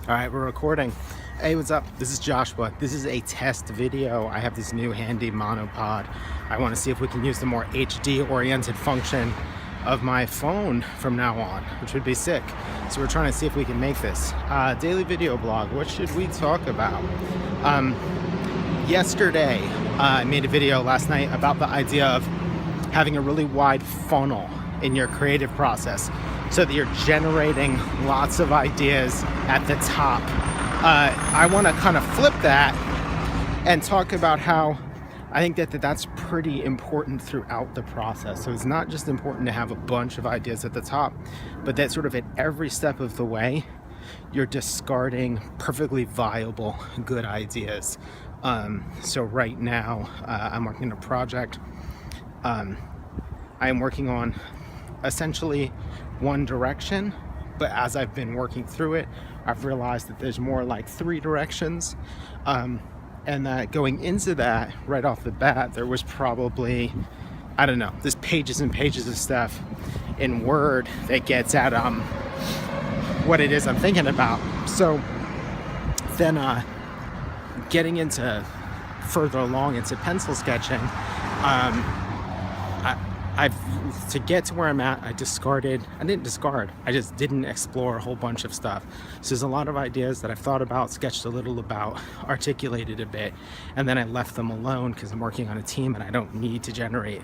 All right, we're recording. Hey, what's up? This is Joshua. This is a test video. I have this new handy monopod. I want to see if we can use the more HD oriented function of my phone from now on, which would be sick. So we're trying to see if we can make this. Daily video blog. What should we talk about? Yesterday, I made a video last night about the idea of having a really wide funnel in your creative process so that you're generating lots of ideas at the top. I want to kind of flip that and talk about how I think that's pretty important throughout the process. So it's not just important to have a bunch of ideas at the top, but that sort of at every step of the way, you're discarding perfectly viable, good ideas. So right now, I'm working on a project. I am working on essentially one direction, but as I've been working through it, I've realized that there's more like 3 directions. And that going into that right off the bat, there was probably, I don't know, there's pages and pages of stuff in Word that gets at what it is I'm thinking about. So then getting into further along into pencil sketching, to get to where I'm at, I just didn't explore a whole bunch of stuff. So there's a lot of ideas that I've thought about, sketched a little about, articulated a bit, and then I left them alone because I'm working on a team and I don't need to generate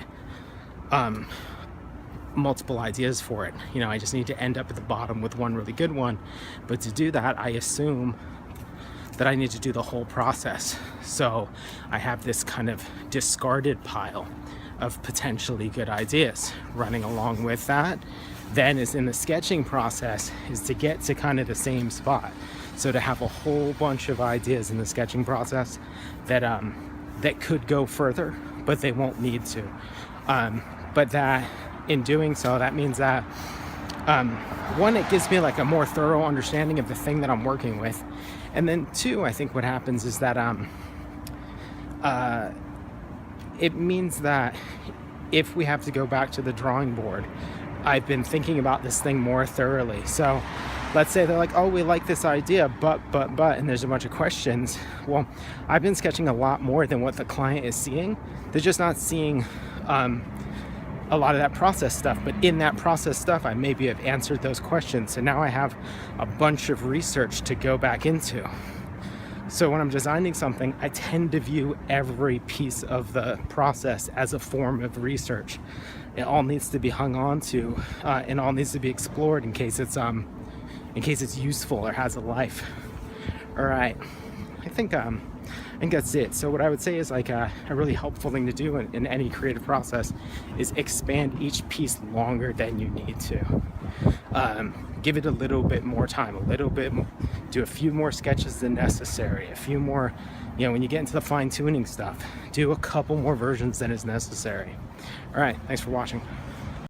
multiple ideas for it. You know, I just need to end up at the bottom with one really good one. But to do that, I assume that I need to do the whole process. So I have this kind of discarded pile of potentially good ideas. Running along with that then is in the sketching process is to get to kind of the same spot. So to have a whole bunch of ideas in the sketching process that that could go further, but they won't need to. But that in doing so, that means that one, it gives me like a more thorough understanding of the thing that I'm working with. And then 2, I think what happens is that it means that if we have to go back to the drawing board, I've been thinking about this thing more thoroughly. So let's say they're like, oh, we like this idea, but, and there's a bunch of questions. Well, I've been sketching a lot more than what the client is seeing. They're just not seeing a lot of that process stuff, but in that process stuff, I maybe have answered those questions. So now I have a bunch of research to go back into. So when I'm designing something, I tend to view every piece of the process as a form of research. It all needs to be hung on to, and all needs to be explored in case it's useful or has a life. All right, I think that's it. So what I would say is like a really helpful thing to do in any creative process is expand each piece longer than you need to. Give it a little bit more time, a little bit more, do a few more sketches than necessary, a few more, you know, when you get into the fine-tuning stuff, do a couple more versions than is necessary. All right, thanks for watching.